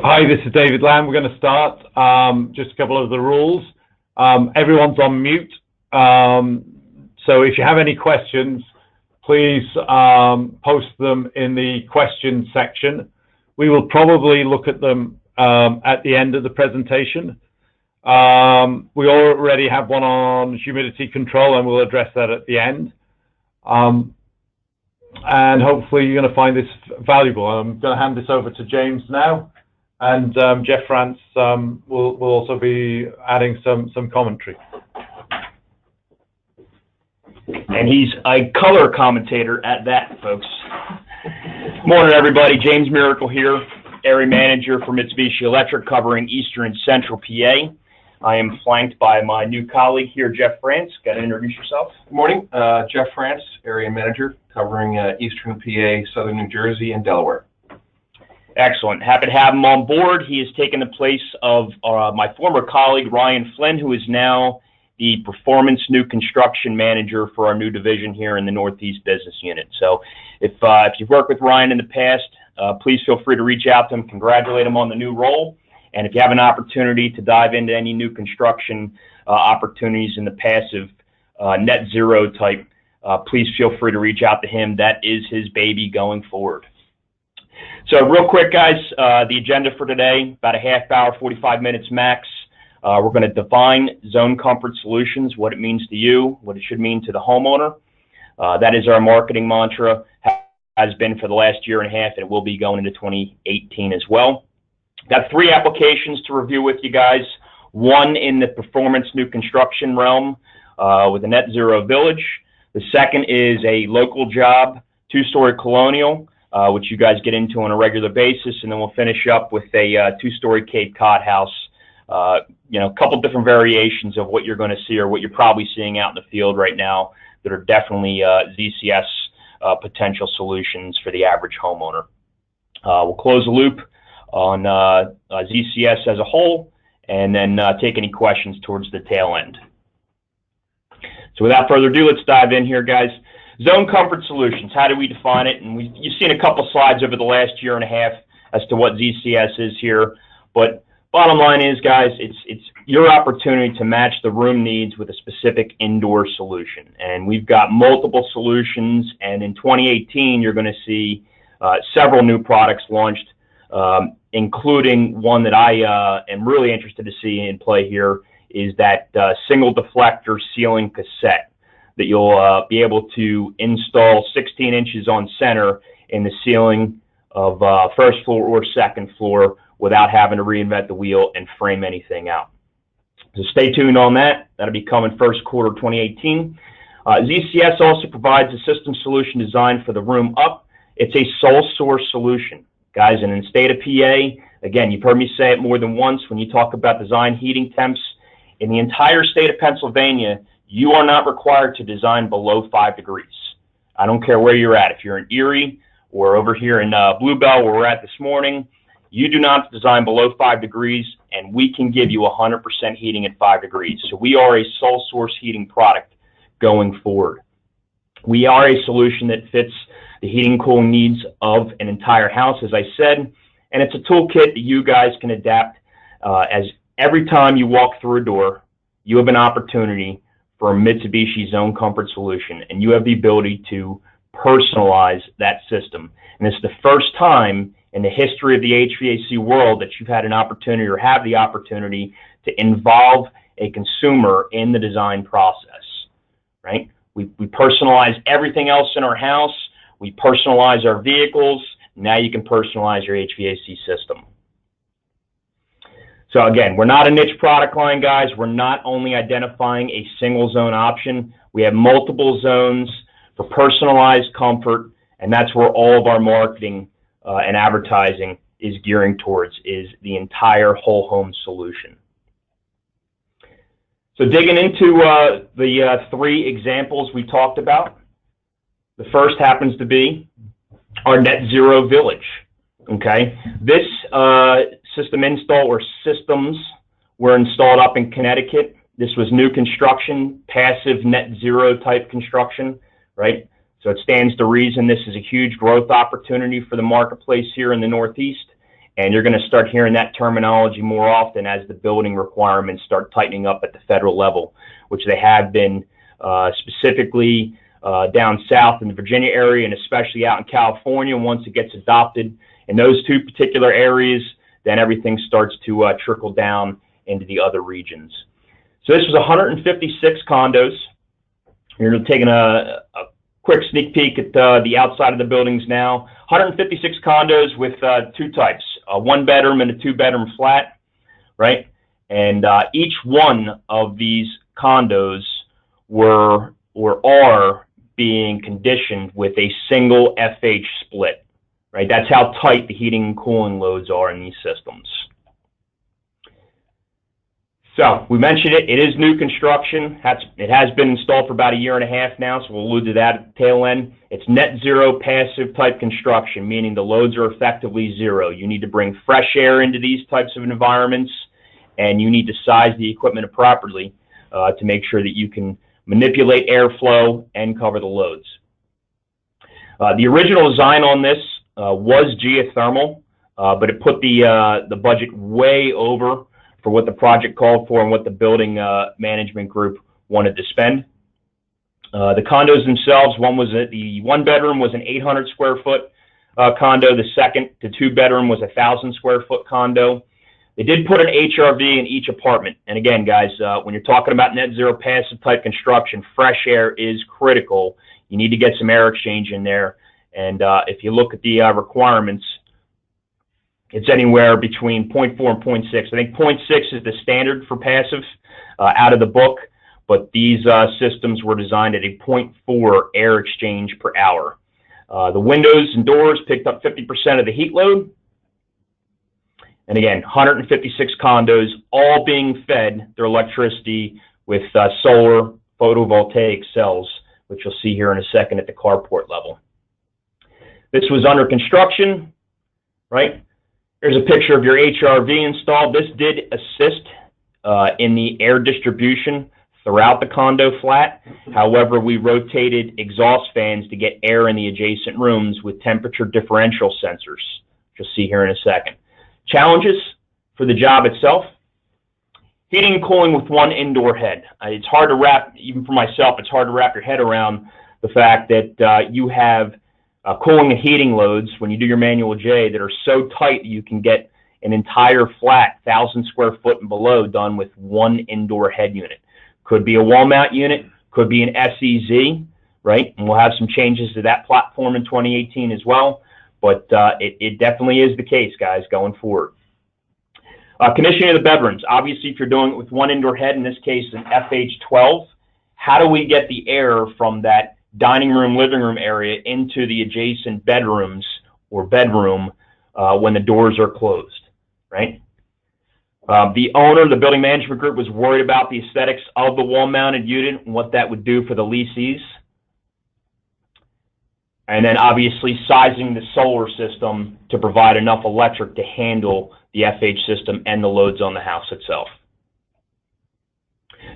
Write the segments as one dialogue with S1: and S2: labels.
S1: Hi, this is David Lamb. We're going to start. Just a couple of the rules. Everyone's on mute. So if you have any questions, please post them in the question section. We will probably look at them at the end of the presentation. We already have one on humidity control, and we'll address that at the end. And hopefully you're going to find this valuable. I'm going to hand this over to James now, and Jeff France will also be adding some commentary.
S2: And he's a color commentator at that, folks. Morning, everybody. James Miracle here, area manager for Mitsubishi Electric, covering Eastern and Central PA. I am flanked by my new colleague here, Jeff France. Got to introduce yourself.
S3: Good morning. Jeff France, area manager, covering Eastern PA, Southern New Jersey, and Delaware.
S2: Excellent. Happy to have him on board. He has taken the place of my former colleague, Ryan Flynn, who is now the Performance New Construction Manager for our new division here in the Northeast Business Unit. So if you've worked with Ryan in the past, please feel free to reach out to him, congratulate him on the new role. And if you have an opportunity to dive into any new construction opportunities in the passive net zero type, please feel free to reach out to him. That is his baby going forward. So real quick, guys, the agenda for today, about a half hour, 45 minutes max. We're going to define zone comfort solutions, what it means to you, what it should mean to the homeowner. That is our marketing mantra, has been for the last year and a half, and it will be going into 2018 as well. Got 3 applications to review with you guys. One in the performance new construction realm with a net zero village. The second is a local job, 2-story colonial, which you guys get into on a regular basis, and then we'll finish up with a 2-story Cape Cod house. You know, a couple different variations of what you're going to see or what you're probably seeing out in the field right now that are definitely ZCS potential solutions for the average homeowner. We'll close the loop on ZCS as a whole, and then take any questions towards the tail end. So without further ado, let's dive in here, guys. Zone comfort solutions, how do we define it? And you've seen a couple slides over the last year and a half as to what ZCS is here, but bottom line is, guys, it's your opportunity to match the room needs with a specific indoor solution. And we've got multiple solutions, and in 2018, you're going to see several new products launched, including one that I am really interested to see in play here, is that single deflector ceiling cassette that you'll be able to install 16 inches on center in the ceiling of first floor or second floor without having to reinvent the wheel and frame anything out. So stay tuned on that. That'll be coming first quarter 2018. ZCS also provides a system solution designed for the room up. It's a sole source solution. Guys, and in the state of PA, again, you've heard me say it more than once when you talk about design heating temps. In the entire state of Pennsylvania, you are not required to design below 5 degrees. I don't care where you're at. If you're in Erie or over here in Bluebell, where we're at this morning, you do not design below 5 degrees, and we can give you 100% heating at 5 degrees. So we are a sole source heating product going forward. We are a solution that fits the heating and cooling needs of an entire house, as I said, and it's a toolkit that you guys can adapt as every time you walk through a door, you have an opportunity for a Mitsubishi Zone Comfort solution, and you have the ability to personalize that system. And it's the first time in the history of the HVAC world that you've had an opportunity or have the opportunity to involve a consumer in the design process, right? We personalize everything else in our house. We personalize our vehicles. Now you can personalize your HVAC system. So again, we're not a niche product line, guys. We're not only identifying a single zone option. We have multiple zones for personalized comfort, and that's where all of our marketing and advertising is gearing towards, is the entire whole home solution. So digging into the 3 examples we talked about, the first happens to be our net zero village. Okay, this system install or systems were installed up in Connecticut. This was new construction, passive net zero type construction, right? So it stands to reason this is a huge growth opportunity for the marketplace here in the Northeast. And you're going to start hearing that terminology more often as the building requirements start tightening up at the federal level, which they have been specifically down south in the Virginia area and especially out in California. Once it gets adopted in those two particular areas, then everything starts to trickle down into the other regions. So this was 156 condos. You're taking a quick sneak peek at the outside of the buildings now. 156 condos with two types, a one-bedroom and a two-bedroom flat, right? And each one of these condos are being conditioned with a single FH split, right? That's how tight the heating and cooling loads are in these systems. So we mentioned it. It is new construction. It has been installed for about 1.5 years now, so we'll allude to that at the tail end. It's net zero passive type construction, meaning the loads are effectively zero. You need to bring fresh air into these types of environments, and you need to size the equipment properly to make sure that you can manipulate airflow and cover the loads. The original design on this was geothermal, but it put the budget way over for what the project called for and what the building management group wanted to spend. The condos themselves, the one bedroom was an 800 square foot condo. The second to two bedroom was 1,000 square foot condo. They did put an HRV in each apartment. And again, guys, when you're talking about net zero passive type construction, fresh air is critical. You need to get some air exchange in there. And if you look at the requirements, it's anywhere between 0.4 and 0.6. I think 0.6 is the standard for passive out of the book, but these systems were designed at a 0.4 air exchange per hour. The windows and doors picked up 50% of the heat load. And again, 156 condos, all being fed their electricity with solar photovoltaic cells, which you'll see here in a second at the carport level. This was under construction, right? Here's a picture of your HRV installed. This did assist in the air distribution throughout the condo flat. However, we rotated exhaust fans to get air in the adjacent rooms with temperature differential sensors, which you'll see here in a second. Challenges for the job itself: heating and cooling with one indoor head. It's hard to wrap, even for myself, it's hard to wrap your head around the fact that you have cooling and heating loads when you do your manual J that are so tight that you can get an entire flat, 1,000 square foot and below, done with one indoor head unit. Could be a wall mount unit, could be an SEZ, right? And we'll have some changes to that platform in 2018 as well. But it definitely is the case, guys, going forward. Conditioning of the bedrooms. Obviously, if you're doing it with one indoor head, in this case an FH12, how do we get the air from that dining room, living room area into the adjacent bedrooms or bedroom when the doors are closed, right? The owner, the building management group, was worried about the aesthetics of the wall-mounted unit and what that would do for the leasees. And then obviously sizing the solar system to provide enough electric to handle the FH system and the loads on the house itself.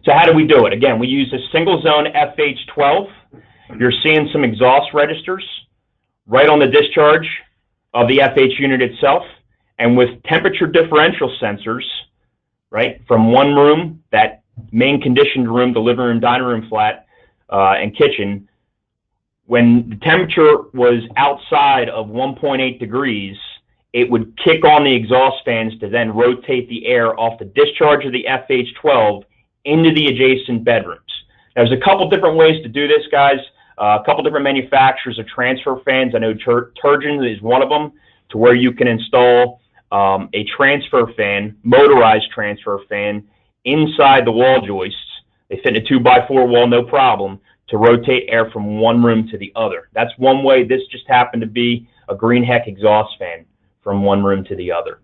S2: So how do we do it? Again, we use a single zone FH12. You're seeing some exhaust registers right on the discharge of the FH unit itself, and with temperature differential sensors, right, from one room, that main conditioned room, the living room, dining room flat, and kitchen, when the temperature was outside of 1.8 degrees, it would kick on the exhaust fans to then rotate the air off the discharge of the FH12 into the adjacent bedrooms. There's a couple different ways to do this, guys. A couple different manufacturers of transfer fans. I know Turgeon is one of them, to where you can install a transfer fan, motorized transfer fan, inside the wall joists. They fit in a 2x4 wall, no problem, to rotate air from one room to the other. That's one way. This just happened to be a Green Heck exhaust fan from one room to the other.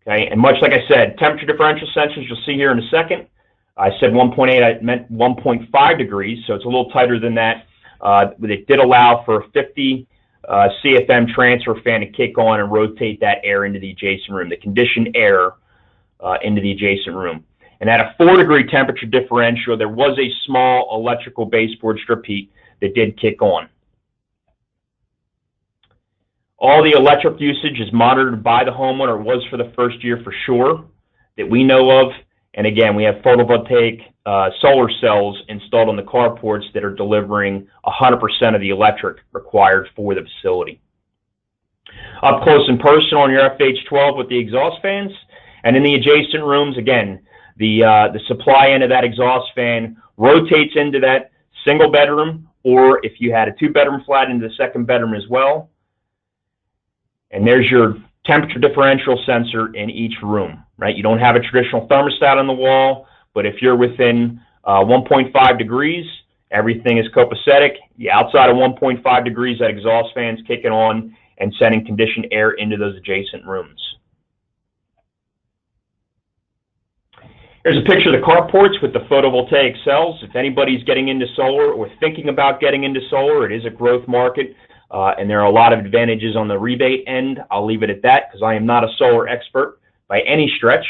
S2: Okay, and much like I said, temperature differential sensors, you'll see here in a second. I said 1.8, I meant 1.5 degrees, so it's a little tighter than that. But it did allow for a 50 CFM transfer fan to kick on and rotate that air into the adjacent room, the conditioned air into the adjacent room. And at a 4-degree temperature differential, there was a small electrical baseboard strip heat that did kick on. All the electric usage is monitored by the homeowner. It was for the first year for sure that we know of. And again, we have photovoltaic solar cells installed on the carports that are delivering 100% of the electric required for the facility. Up close and personal on your FH12 with the exhaust fans. And in the adjacent rooms, again, the supply end of that exhaust fan rotates into that single bedroom, or if you had a 2-bedroom flat, into the second bedroom as well. And there's your temperature differential sensor in each room, right? You don't have a traditional thermostat on the wall, but if you're within 1.5 degrees, everything is copacetic. Outside of 1.5 degrees, that exhaust fan's kicking on and sending conditioned air into those adjacent rooms. Here's a picture of the carports with the photovoltaic cells. If anybody's getting into solar or thinking about getting into solar, it is a growth market, and there are a lot of advantages on the rebate end. I'll leave it at that because I am not a solar expert by any stretch.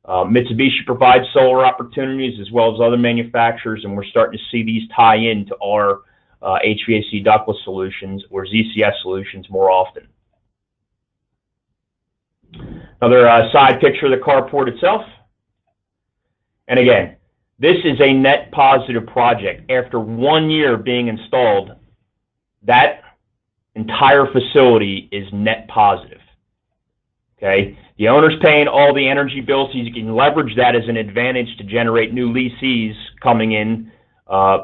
S2: Mitsubishi provides solar opportunities as well as other manufacturers, and we're starting to see these tie into our HVAC ductless solutions or ZCS solutions more often. Another side picture of the carport itself. And again, this is a net positive project. After 1 year being installed, that entire facility is net positive. Okay, the owner's paying all the energy bills, so you can leverage that as an advantage to generate new leasees coming in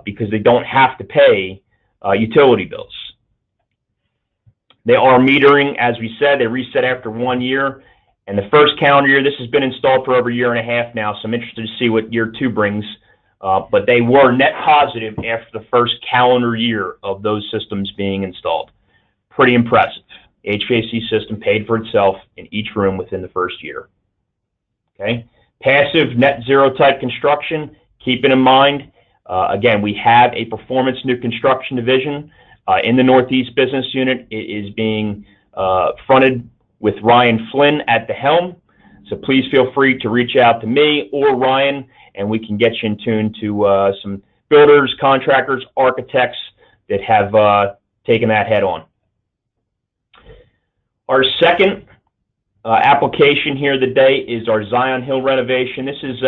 S2: because they don't have to pay utility bills. They are metering, as we said, they reset after 1 year. And the first calendar year, this has been installed for over a year and a half now, so I'm interested to see what year 2 brings. But they were net positive after the first calendar year of those systems being installed. Pretty impressive. HVAC system paid for itself in each room within the first year. Okay, passive net zero type construction. Keeping in mind, again, we have a performance new construction division in the Northeast Business Unit. It is being fronted with Ryan Flynn at the helm. So please feel free to reach out to me or Ryan, and we can get you in tune to some builders, contractors, architects that have taken that head on. Our second application here of the day is our Zion Hill renovation. This is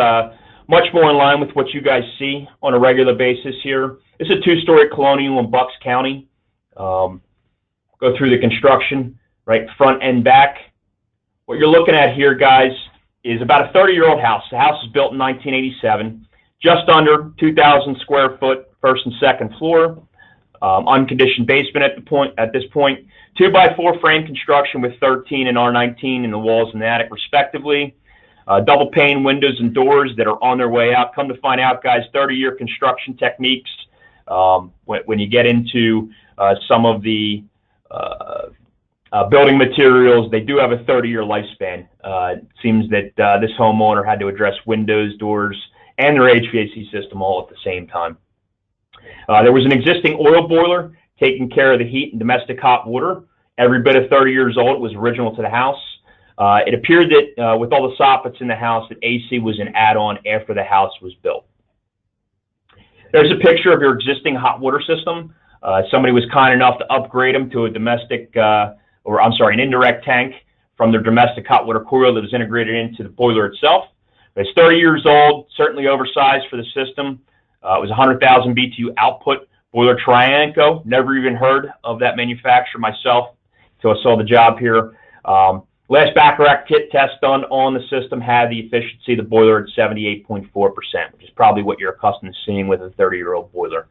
S2: much more in line with what you guys see on a regular basis here. This is a 2-story colonial in Bucks County. Go through the construction, right, front and back. What you're looking at here, guys, is about a 30-year-old house. The house was built in 1987, just under 2,000 square foot, first and second floor, unconditioned basement at this point, 2x4 frame construction with 13 and R19 in the walls and the attic, respectively. Double pane windows and doors that are on their way out. Come to find out, guys, 30-year construction techniques. When you get into some of the building materials, they do have a 30-year lifespan. It seems that this homeowner had to address windows, doors, and their HVAC system all at the same time. There was an existing oil boiler taking care of the heat and domestic hot water. Every bit of 30 years old. It was original to the house. It appeared that with all the soffits in the house, that AC was an add-on after the house was built. There's a picture of your existing hot water system. Somebody was kind enough to upgrade them to a an indirect tank from their domestic hot water coil that was integrated into the boiler itself. It's 30 years old, certainly oversized for the system. It was 100,000 BTU output boiler Trianco. Never even heard of that manufacturer myself until I saw the job here. Last Bacharach kit test done on the system had the efficiency of the boiler at 78.4%, which is probably what you're accustomed to seeing with a 30-year-old boiler.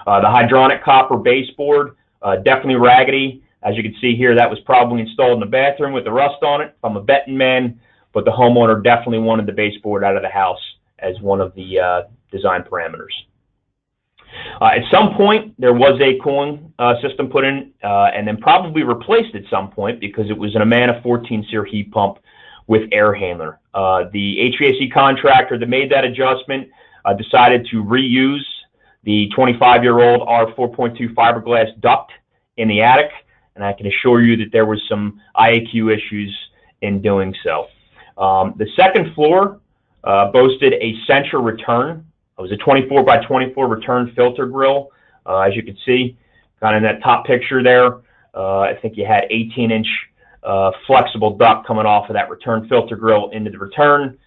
S2: The hydronic copper baseboard, definitely raggedy. As you can see here, that was probably installed in the bathroom with the rust on it. I'm a betting man, but the homeowner definitely wanted the baseboard out of the house as one of the design parameters. At some point, there was a cooling system put in and then probably replaced at some point because it was an Amana 14-SEER heat pump with air handler. The HVAC contractor that made that adjustment decided to reuse the 25-year-old R4.2 fiberglass duct in the attic, and I can assure you that there was some IAQ issues in doing so. The second floor boasted a Sentra return. It was a 24 by 24 return filter grill, as you can see, kind of in that top picture there. I think you had 18-inch flexible duct coming off of that return filter grill into the return.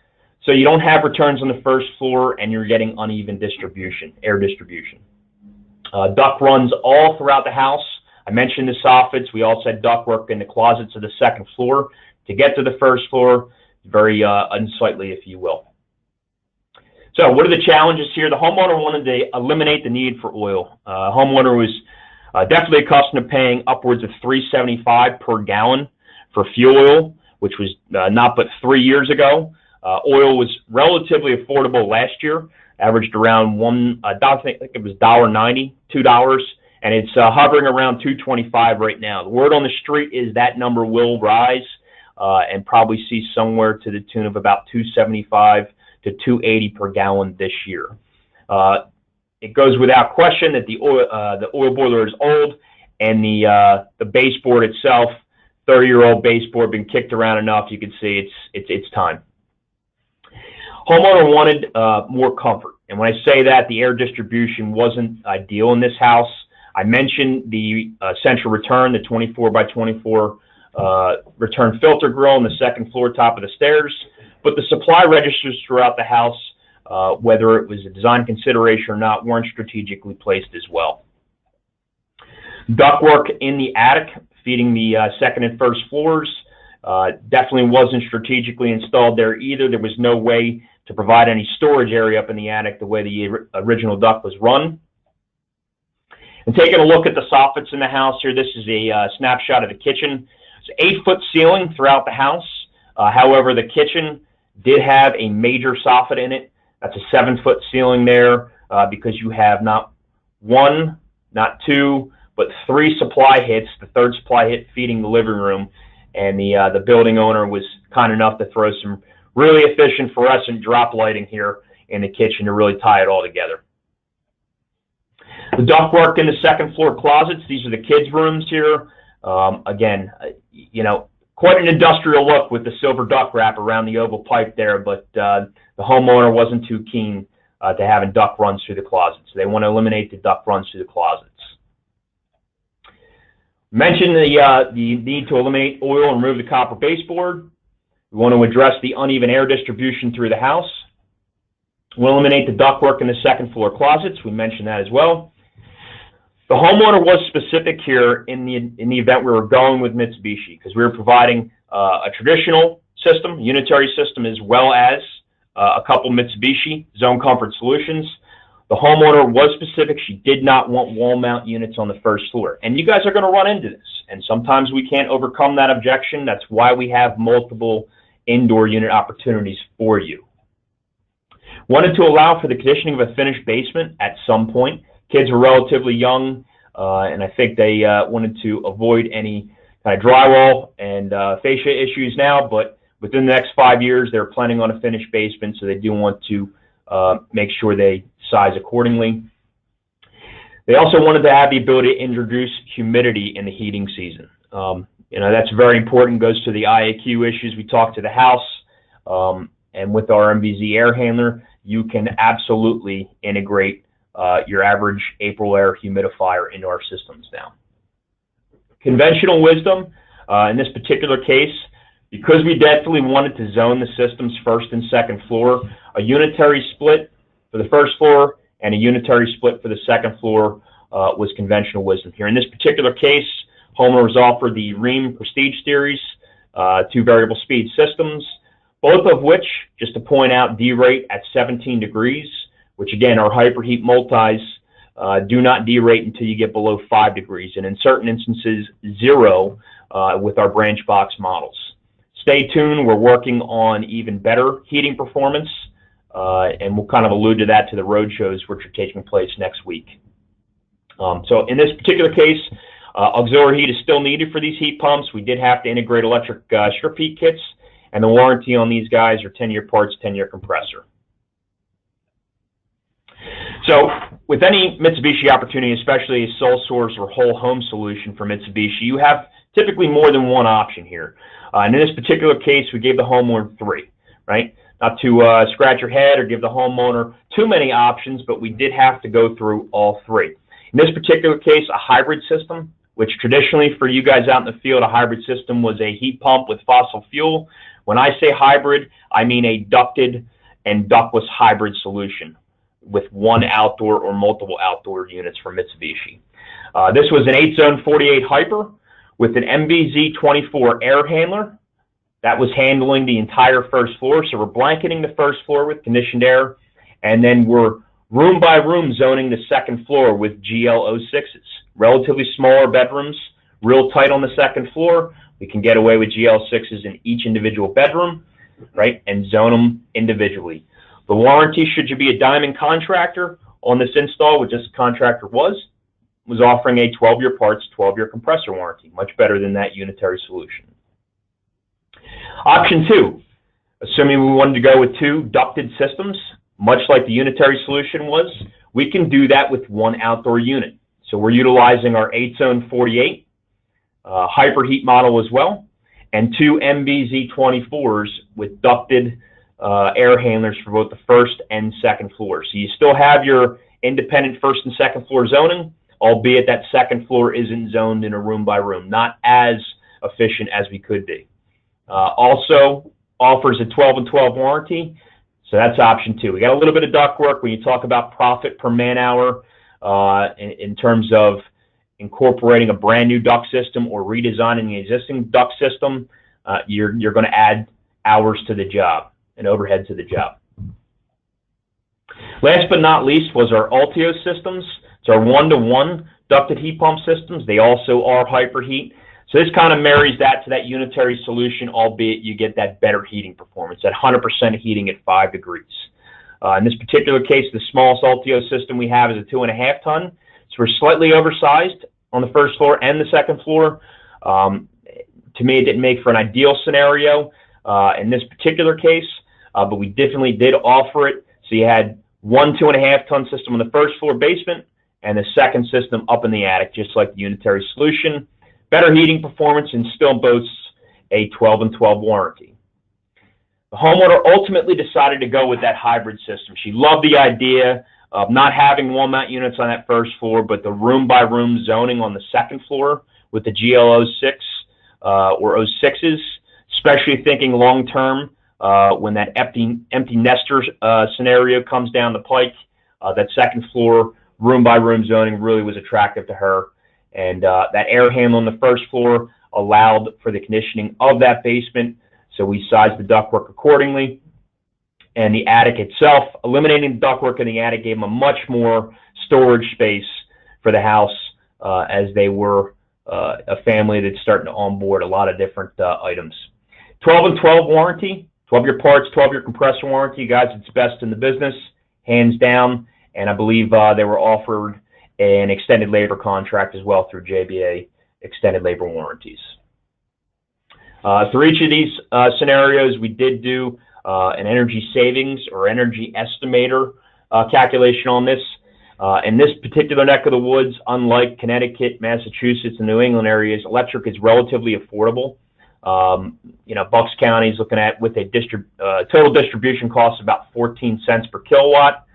S2: So you don't have returns on the first floor, and you're getting uneven distribution, air distribution. Duct runs all throughout the house. I mentioned the soffits. We also had ductwork in the closets of the second floor to get to the first floor, very unsightly, if you will. So what are the challenges here? The homeowner wanted to eliminate the need for oil. Homeowner was definitely accustomed to paying upwards of $3.75 per gallon for fuel oil, which was not but 3 years ago. Oil was relatively affordable last year, averaged around I think it was $1.90, $2, and it's hovering around $2.25 right now. The word on the street is that number will rise and probably see somewhere to the tune of about $2.75 to $2.80 per gallon this year. It goes without question that the oil boiler is old, and the baseboard itself, 30-year-old baseboard, been kicked around enough. You can see it's time. Homeowner wanted more comfort, and when I say that, the air distribution wasn't ideal in this house. I mentioned the central return, the 24 by 24 return filter grill on the second floor, top of the stairs, but the supply registers throughout the house, whether it was a design consideration or not, weren't strategically placed as well. Ductwork in the attic feeding the second and first floors definitely wasn't strategically installed there either. There was no way to provide any storage area up in the attic the way the original duct was run. And taking a look at the soffits in the house here, this is a snapshot of the kitchen. It's an 8-foot ceiling throughout the house. However, the kitchen did have a major soffit in it. That's a 7-foot ceiling there because you have not one, not two, but 3 supply hits, the third supply hit feeding the living room. And the building owner was kind enough to throw some really efficient fluorescent drop lighting here in the kitchen to really tie it all together. The ductwork in the second floor closets, these are the kids' rooms here. Again, you know, quite an industrial look with the silver duct wrap around the oval pipe there, but the homeowner wasn't too keen to having duct runs through the closets. They want to eliminate the duct runs through the closets. Mentioned the need to eliminate oil and remove the copper baseboard. We want to address the uneven air distribution through the house. We'll eliminate the ductwork in the second floor closets. We mentioned that as well. The homeowner was specific here in the event we were going with Mitsubishi because we were providing a traditional system, unitary system, as well as a couple Mitsubishi zone comfort solutions. The homeowner was specific. She did not want wall mount units on the first floor. And you guys are going to run into this. And sometimes we can't overcome that objection. That's why we have multiple indoor unit opportunities for you. Wanted to allow for the conditioning of a finished basement at some point. Kids were relatively young, and I think they wanted to avoid any kind of drywall and fascia issues now. But within the next 5 years, they're planning on a finished basement, so they do want to make sure they size accordingly. They also wanted to have the ability to introduce humidity in the heating season. You know, that's very important, goes to the IAQ issues. We talked to the house, and with our MVZ air handler, you can absolutely integrate your average Aprilaire humidifier into our systems now. Conventional wisdom, in this particular case, because we definitely wanted to zone the systems first and second floor, a unitary split for the first floor and a unitary split for the second floor was conventional wisdom here. In this particular case, homeowner was offered the Rheem Prestige Series 2 variable speed systems, both of which, just to point out, derate at 17 degrees, which again, our hyperheat multis do not derate until you get below 5 degrees, and in certain instances, 0 with our branch box models. Stay tuned, we're working on even better heating performance, and we'll kind of allude to that to the road shows which are taking place next week. So in this particular case, auxiliary heat is still needed for these heat pumps. We did have to integrate electric strip heat kits, and the warranty on these guys are 10-year parts, 10-year compressor. So with any Mitsubishi opportunity, especially a sole source or whole home solution for Mitsubishi, you have typically more than one option here. And in this particular case, we gave the homeowner 3, right? Not to scratch your head or give the homeowner too many options, but we did have to go through all 3. In this particular case, a hybrid system which traditionally for you guys out in the field, a hybrid system was a heat pump with fossil fuel. When I say hybrid, I mean a ducted and ductless hybrid solution with one outdoor or multiple outdoor units from Mitsubishi. This was an 8-zone 48 hyper with an MBZ-24 air handler that was handling the entire first floor. So we're blanketing the first floor with conditioned air, and then we're room by room zoning the second floor with GL06s. Relatively smaller bedrooms, real tight on the second floor. We can get away with GL6s in each individual bedroom, right, and zone them individually. The warranty, should you be a diamond contractor on this install, which this contractor was offering a 12-year parts, 12-year compressor warranty, much better than that unitary solution. Option 2, assuming we wanted to go with 2 ducted systems, much like the unitary solution was, we can do that with 1 outdoor unit. So we're utilizing our 8-zone 48 hyper heat model as well, and 2 MBZ-24s with ducted air handlers for both the first and second floor. So you still have your independent first and second floor zoning, albeit that second floor isn't zoned in a room by room, not as efficient as we could be. Also offers a 12 and 12 warranty, so that's option 2. We got a little bit of duct work when you talk about profit per man hour in terms of incorporating a brand new duct system or redesigning the existing duct system. You're going to add hours to the job and overhead to the job. Last but not least was our Ultio systems. It's our 1-to-1 ducted heat pump systems. They also are hyper heat. So this kind of marries that to that unitary solution, albeit you get that better heating performance, that 100% heating at 5 degrees. In this particular case, the smallest Ultio system we have is a 2.5 ton. So we're slightly oversized on the first floor and the second floor. To me, it didn't make for an ideal scenario in this particular case, but we definitely did offer it. So you had 1 2.5 ton system on the first floor basement and the second system up in the attic, just like the unitary solution. Better heating performance and still boasts a 12 and 12 warranty. The homeowner ultimately decided to go with that hybrid system. She loved the idea of not having wall mount units on that first floor, but the room by room zoning on the second floor with the GL06 or 06s, especially thinking long term when that empty nester scenario comes down the pike. That second floor room by room zoning really was attractive to her. And that air handle on the first floor allowed for the conditioning of that basement, so we sized the ductwork accordingly. And the attic itself, eliminating the ductwork in the attic gave them a much more storage space for the house as they were a family that's starting to onboard a lot of different items. 12 and 12 warranty, 12-year parts, 12-year compressor warranty. Guys, it's best in the business, hands down. And I believe they were offered an extended labor contract as well through JBA extended labor warranties. Through each of these scenarios, we did do an energy savings or energy estimator calculation on this. In this particular neck of the woods, unlike Connecticut, Massachusetts, and New England areas, electric is relatively affordable. Bucks County is looking at with a total distribution cost of about 14 cents per kilowatt.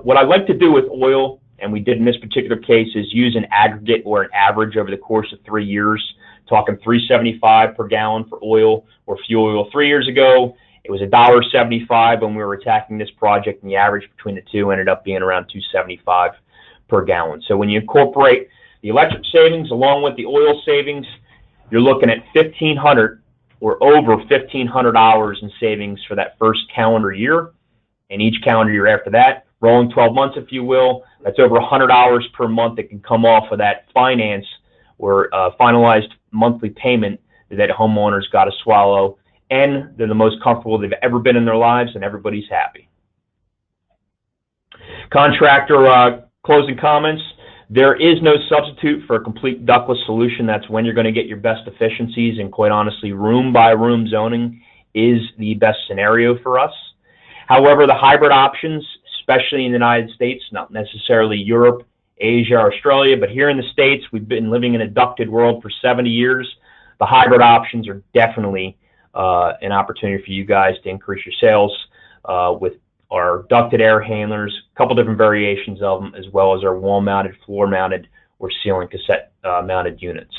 S2: What I like to do with oil, and we did in this particular case, is use an aggregate or an average over the course of 3 years, talking $3.75 per gallon for oil or fuel oil. 3 years ago, it was $1.75 when we were attacking this project, and the average between the two ended up being around $2.75 per gallon. So when you incorporate the electric savings along with the oil savings, you're looking at $1,500 or over $1,500 in savings for that first calendar year, and each calendar year after that, rolling 12 months, if you will, that's over $100 per month that can come off of that finance or finalized monthly payment that homeowners got to swallow, and they're the most comfortable they've ever been in their lives, and everybody's happy. Contractor closing comments. There is no substitute for a complete ductless solution. That's when you're going to get your best efficiencies, and quite honestly, room by room zoning is the best scenario for us. However, the hybrid options, especially in the United States, not necessarily Europe, Asia, or Australia, but here in the States, we've been living in a ducted world for 70 years. The hybrid options are definitely an opportunity for you guys to increase your sales with our ducted air handlers, a couple different variations of them, as well as our wall-mounted, floor-mounted, or ceiling cassette mounted units.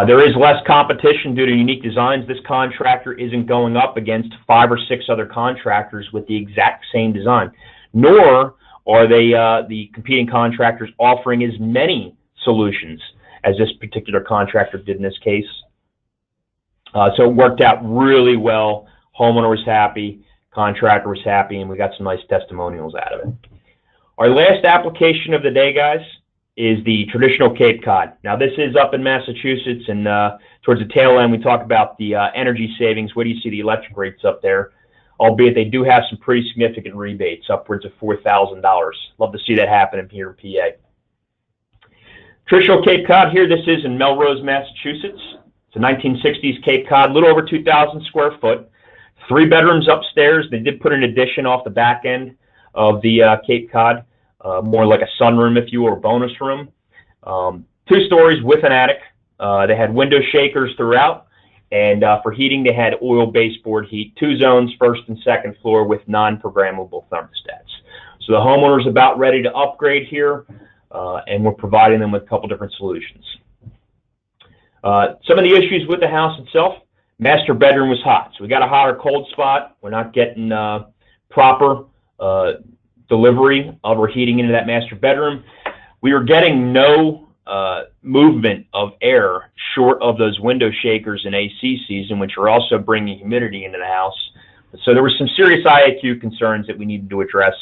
S2: There is less competition due to unique designs. This contractor isn't going up against 5 or 6 other contractors with the exact same design, nor are they the competing contractors offering as many solutions as this particular contractor did in this case. So it worked out really well. Homeowner was happy, contractor was happy, and we got some nice testimonials out of it. Our last application of the day, guys, is the traditional Cape Cod. Now, this is up in Massachusetts, and towards the tail end, we talk about the energy savings. What do you see the electric rates up there? Albeit they do have some pretty significant rebates, upwards of $4,000. Love to see that happen here in PA. Traditional Cape Cod here, this is in Melrose, Massachusetts. It's a 1960s Cape Cod, a little over 2,000 square foot. 3 bedrooms upstairs. They did put an addition off the back end of the Cape Cod, more like a sunroom, if you will, or bonus room. 2 stories with an attic. They had window shakers throughout, and for heating, they had oil baseboard heat. 2 zones, first and second floor, with non-programmable thermostats. So the homeowner's about ready to upgrade here, and we're providing them with a couple different solutions. Some of the issues with the house itself: master bedroom was hot, so we got a hot or cold spot. We're not getting proper delivery of our heating into that master bedroom. We were getting no movement of air short of those window shakers in AC season, which are also bringing humidity into the house. So there were some serious IAQ concerns that we needed to address.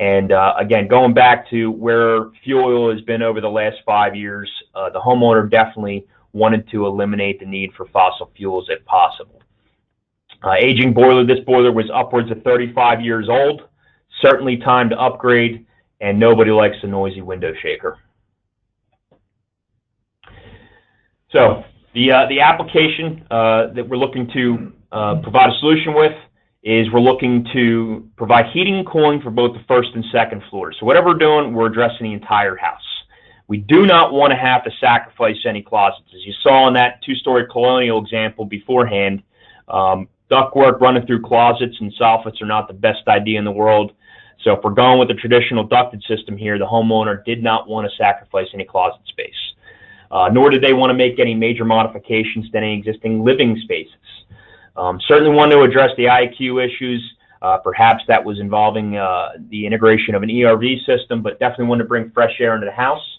S2: And again, going back to where fuel oil has been over the last 5 years, the homeowner definitely wanted to eliminate the need for fossil fuels if possible. Aging boiler, this boiler was upwards of 35 years old. Certainly time to upgrade, and nobody likes a noisy window shaker. So the application that we're looking to provide a solution with is we're looking to provide heating and cooling for both the first and second floors. So whatever we're doing, we're addressing the entire house. We do not want to have to sacrifice any closets. As you saw in that 2-story colonial example beforehand, ductwork running through closets and soffits are not the best idea in the world. So if we're going with the traditional ducted system here, the homeowner did not want to sacrifice any closet space. Nor did they want to make any major modifications to any existing living spaces. Certainly wanted to address the IQ issues. Perhaps that was involving the integration of an ERV system, but definitely wanted to bring fresh air into the house.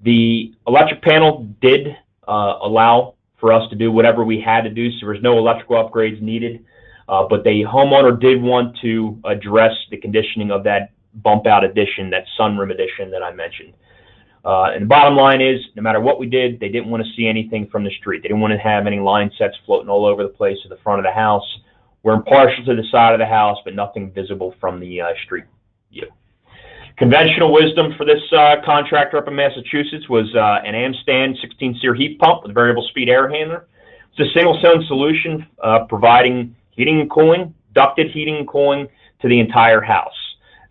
S2: The electric panel did allow for us to do whatever we had to do, so there was no electrical upgrades needed. But the homeowner did want to address the conditioning of that bump out addition, that sunroom addition that I mentioned. And the bottom line is, no matter what we did, they didn't want to see anything from the street. They didn't want to have any line sets floating all over the place at the front of the house. We're impartial to the side of the house, but nothing visible from the street view. Conventional wisdom for this contractor up in Massachusetts was an Amstand 16-SEER heat pump with a variable speed air handler. It's a single-zone solution providing heating and cooling, ducted heating and cooling to the entire house.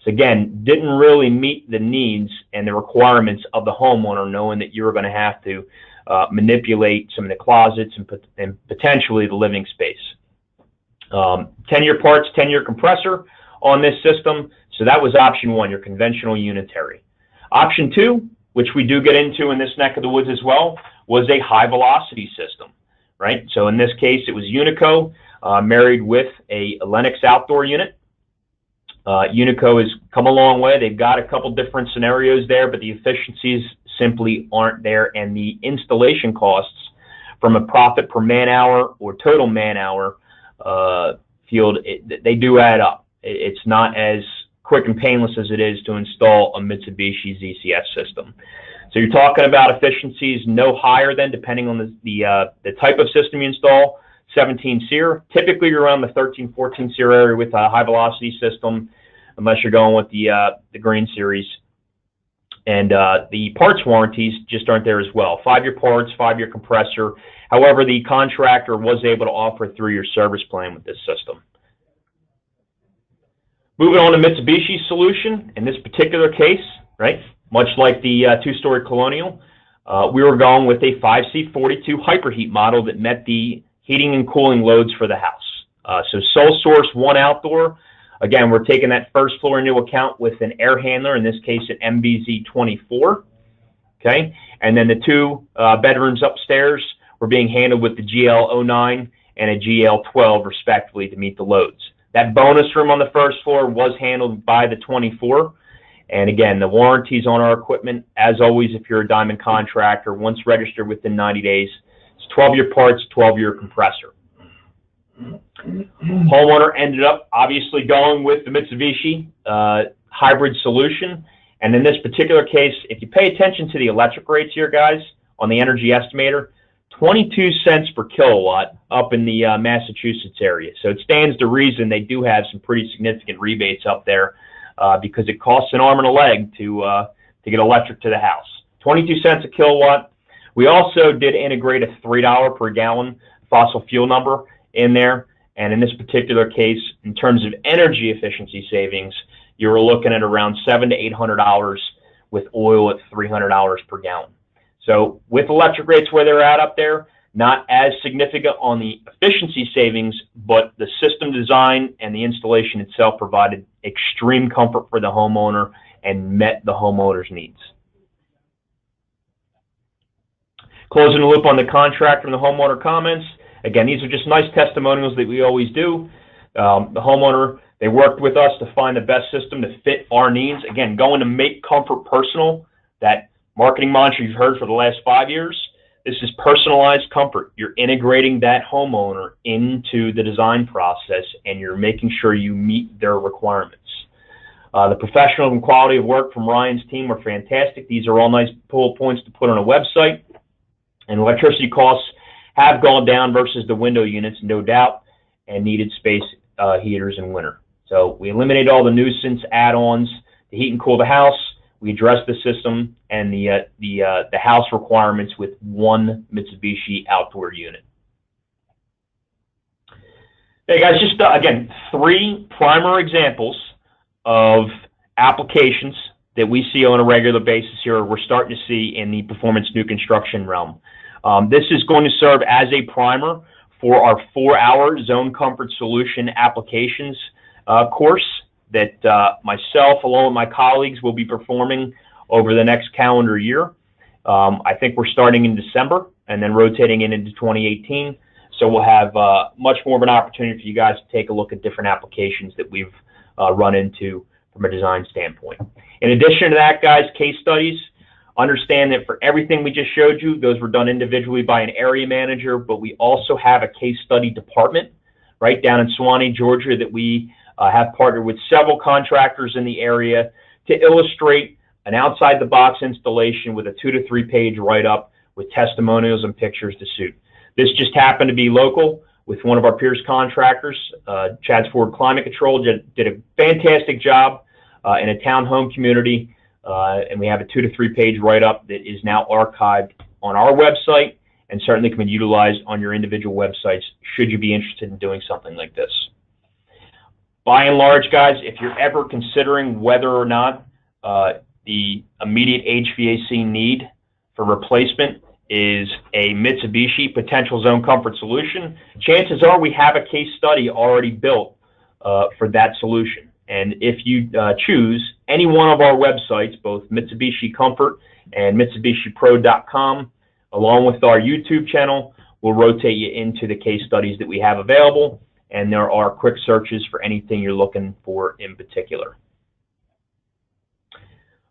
S2: So again, didn't really meet the needs and the requirements of the homeowner, knowing that you were going to have to manipulate some of the closets and potentially the living space. 10-year parts, 10-year compressor on this system. So that was option 1, your conventional unitary. Option 2, which we do get into in this neck of the woods as well, was a high velocity system, right? So in this case, it was Unico married with a Lennox outdoor unit. Unico has come a long way. They've got a couple different scenarios there, but the efficiencies simply aren't there, and the installation costs from a profit per man hour or total man hour field, they do add up. It's not as quick and painless as it is to install a Mitsubishi ZCS system. So you're talking about efficiencies no higher than, depending on the type of system you install, 17 SEER. Typically you're around the 13, 14 SEER area with a high velocity system, unless you're going with the green series. And the parts warranties just aren't there as well. 5-year parts, 5-year compressor. However, the contractor was able to offer through your service plan with this system. Moving on to Mitsubishi's solution, in this particular case, right, much like the 2-story colonial, we were going with a 5C42 hyperheat model that met the heating and cooling loads for the house. So sole source, 1 outdoor. Again, we're taking that first floor into account with an air handler, in this case an MBZ24. Okay, and then the two bedrooms upstairs were being handled with the GL09 and a GL12 respectively to meet the loads. That bonus room on the first floor was handled by the 24. And again, the warranties on our equipment, as always, if you're a Diamond contractor, once registered within 90 days, it's 12-year parts, 12-year compressor. Homeowner ended up obviously going with the Mitsubishi hybrid solution. And in this particular case, if you pay attention to the electric rates here, guys, on the energy estimator, 22 cents per kilowatt up in the Massachusetts area. So it stands to reason they do have some pretty significant rebates up there because it costs an arm and a leg to get electric to the house. 22 cents a kilowatt. We also did integrate a $3 per gallon fossil fuel number in there. And in this particular case, in terms of energy efficiency savings, you were looking at around $700 to $800 with oil at $300 per gallon. So with electric rates where they're at up there, not as significant on the efficiency savings, but the system design and the installation itself provided extreme comfort for the homeowner and met the homeowner's needs. Closing the loop on the contractor and the homeowner comments. Again, these are just nice testimonials that we always do. The homeowner, they worked with us to find the best system to fit our needs. Again, going to make comfort personal, that marketing mantra you've heard for the last 5 years. This is personalized comfort. You're integrating that homeowner into the design process, and you're making sure you meet their requirements. The professional and quality of work from Ryan's team were fantastic. These are all nice bullet points to put on a website. And electricity costs have gone down versus the window units, no doubt, and needed space heaters in winter. So we eliminated all the nuisance add-ons to heat and cool the house. We addressed the system and the house requirements with one Mitsubishi outdoor unit. Hey guys, just again, 3 primary examples of applications that we see on a regular basis here, we're starting to see in the performance new construction realm. This is going to serve as a primer for our 4-hour zone comfort solution applications course that myself, along with my colleagues, will be performing over the next calendar year. I think we're starting in December and then rotating into 2018. So we'll have much more of an opportunity for you guys to take a look at different applications that we've run into from a design standpoint. In addition to that, guys, case studies. Understand that for everything we just showed you, those were done individually by an area manager, but we also have a case study department right down in Suwanee, Georgia, that we have partnered with several contractors in the area to illustrate an outside-the-box installation with a 2 to 3 page write-up with testimonials and pictures to suit. This just happened to be local with one of our peers contractors. Chad's Ford Climate Control did a fantastic job in a townhome community, and we have a 2 to 3 page write-up that is now archived on our website and certainly can be utilized on your individual websites should you be interested in doing something like this. By and large, guys, if you're ever considering whether or not the immediate HVAC need for replacement is a Mitsubishi potential zone comfort solution, chances are we have a case study already built for that solution. And if you choose any one of our websites, both Mitsubishi Comfort and MitsubishiPro.com, along with our YouTube channel, we'll rotate you into the case studies that we have available, and there are quick searches for anything you're looking for in particular.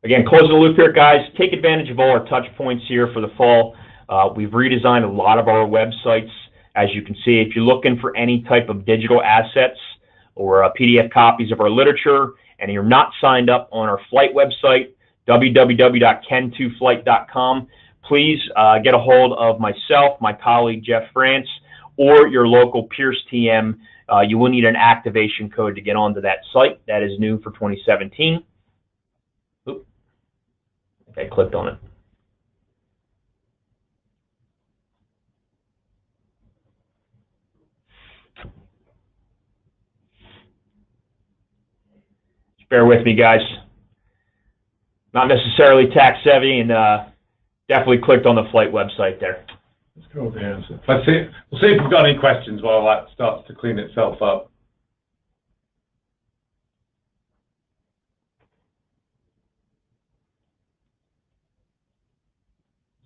S2: Again, closing the loop here, guys. Take advantage of all our touch points here for the fall. We've redesigned a lot of our websites. As you can see, if you're looking for any type of digital assets or PDF copies of our literature, and you're not signed up on our flight website, www.ken2flight.com, please get a hold of myself, my colleague Jeff France, or your local Pierce TM. You will need an activation code to get onto that site. That is new for 2017. Oop. I clicked on it. Just bear with me, guys. Not necessarily tax savvy, and definitely clicked on the flight website there.
S4: Let's go with the answer. Let's see. We'll see if we've got any questions while that starts to clean itself up.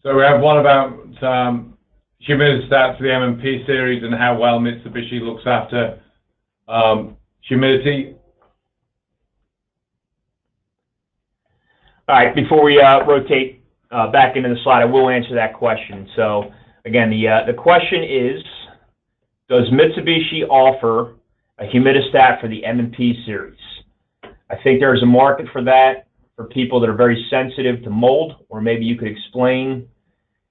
S4: So we have one about Humidistat for the M&P series and how well Mitsubishi looks after humidity.
S2: All right, before we rotate back into the slide, I will answer that question. So again, the question is, does Mitsubishi offer a humidistat for the M&P series? I think there's a market for that for people that are very sensitive to mold, or maybe you could explain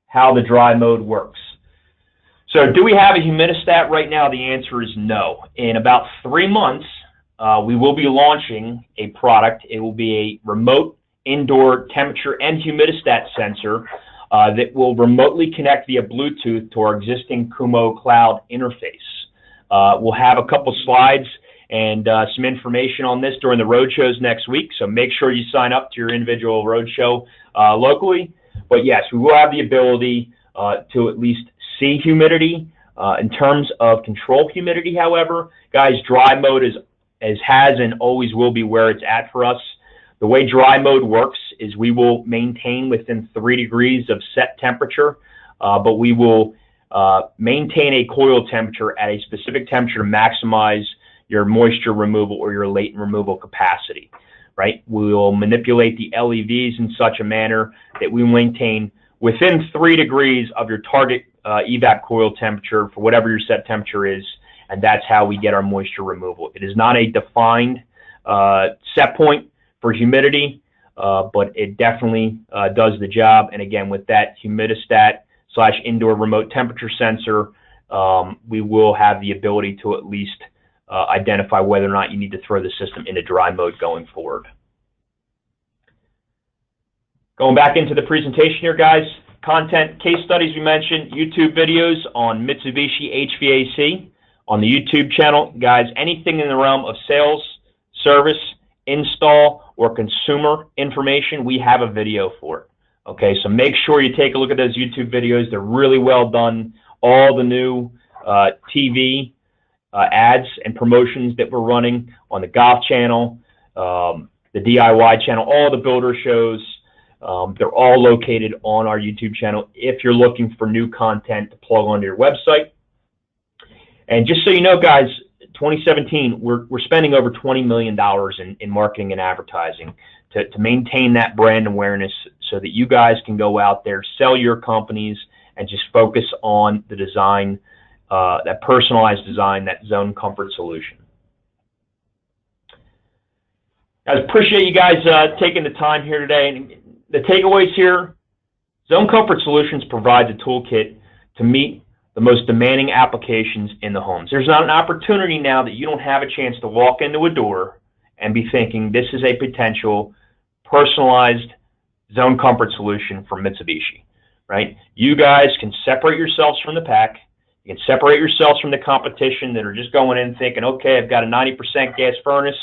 S2: how the dry mode works. So do we have a humidistat right now? The answer is no. In about 3 months, we will be launching a product. It will be a remote indoor temperature and humidistat sensor that will remotely connect via Bluetooth to our existing Kumo Cloud interface. We'll have a couple slides and some information on this during the roadshows next week, so make sure you sign up to your individual roadshow locally. But yes, we will have the ability to at least see humidity. In terms of control humidity, however, guys, dry mode has and always will be where it's at for us. The way dry mode works is we will maintain within 3 degrees of set temperature, but we will maintain a coil temperature at a specific temperature to maximize your moisture removal or your latent removal capacity, right? We will manipulate the LEVs in such a manner that we maintain within 3 degrees of your target evap coil temperature for whatever your set temperature is, and that's how we get our moisture removal. It is not a defined set point for humidity, but it definitely does the job. And again, with that humidistat / indoor remote temperature sensor, we will have the ability to at least identify whether or not you need to throw the system into dry mode going forward. Going back into the presentation here, guys, content, case studies we mentioned, YouTube videos on Mitsubishi HVAC on the YouTube channel. Guys, anything in the realm of sales, service, install, or consumer information, we have a video for it. Okay, so make sure you take a look at those YouTube videos. They're really well done. All the new TV ads and promotions that we're running on the golf channel, the DIY channel, all the builder shows, they're all located on our YouTube channel if you're looking for new content to plug onto your website. And just so you know, guys, 2017, we're spending over $20 million in marketing and advertising to maintain that brand awareness so that you guys can go out there, sell your companies, and just focus on the design, that personalized design, that zone comfort solution. I appreciate you guys taking the time here today. And the takeaways here, Zone Comfort Solutions provides a toolkit to meet the most demanding applications in the homes. There's not an opportunity now that you don't have a chance to walk into a door and be thinking this is a potential personalized zone comfort solution from Mitsubishi, right? You guys can separate yourselves from the pack. You can separate yourselves from the competition that are just going in thinking, okay, I've got a 90% gas furnace.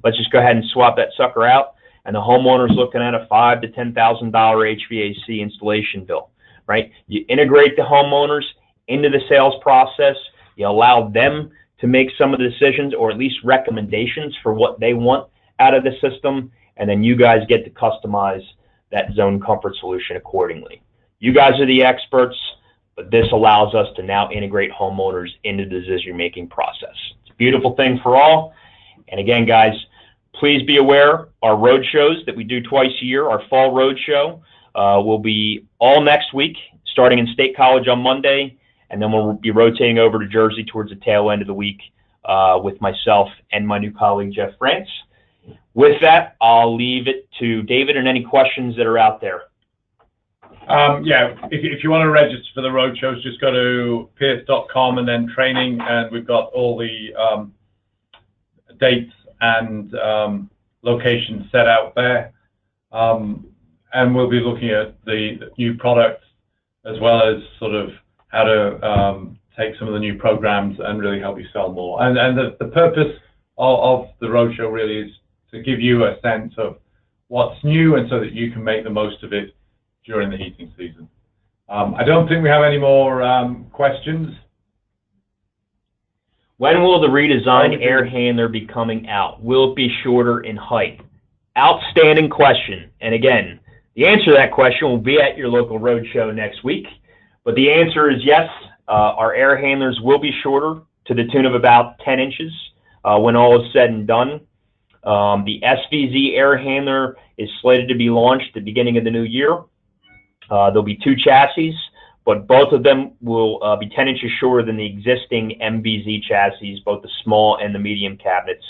S2: Let's just go ahead and swap that sucker out. And the homeowner's looking at a $5,000 to $10,000 HVAC installation bill, right? You integrate the homeowners into the sales process. You allow them to make some of the decisions or at least recommendations for what they want out of the system. And then you guys get to customize that zone comfort solution accordingly. You guys are the experts, but this allows us to now integrate homeowners into the decision-making process. It's a beautiful thing for all. And again, guys, please be aware our road shows that we do twice a year, our fall road show, will be all next week, starting in State College on Monday, and then we'll be rotating over to Jersey towards the tail end of the week with myself and my new colleague, Jeff France. With that, I'll leave it to David and any questions that are out there.
S4: Yeah, if you want to register for the road shows, just go to pierce.com and then training, and we've got all the dates and locations set out there. And we'll be looking at the new products as well as sort of how to take some of the new programs and really help you sell more. And the purpose of the roadshow really is to give you a sense of what's new and so that you can make the most of it during the heating season. I don't think we have any more questions.
S2: When will the redesigned air handler be coming out? Will it be shorter in height? Outstanding question. And again, The answer to that question will be at your local road show next week. But the answer is yes, our air handlers will be shorter to the tune of about 10 inches when all is said and done. The SVZ air handler is slated to be launched at the beginning of the new year. There'll be 2 chassis, but both of them will be 10 inches shorter than the existing MVZ chassis, both the small and the medium cabinets.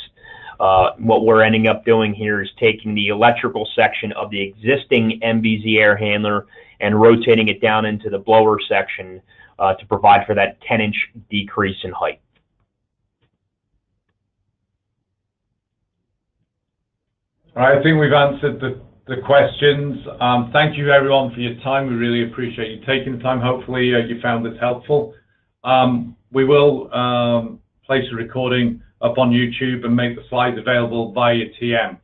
S2: What we're ending up doing here is taking the electrical section of the existing MVZ air handler and rotating it down into the blower section to provide for that 10-inch decrease in height.
S1: All right, I think we've answered the questions. Thank you everyone for your time. We really appreciate you taking the time. Hopefully you found this helpful. We will place a recording up on YouTube and make the slides available via TM.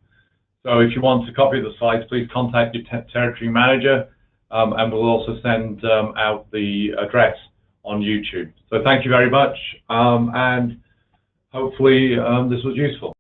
S1: So if you want a copy of the slides, please contact your territory manager, and we'll also send out the address on YouTube. So thank you very much, and hopefully this was useful.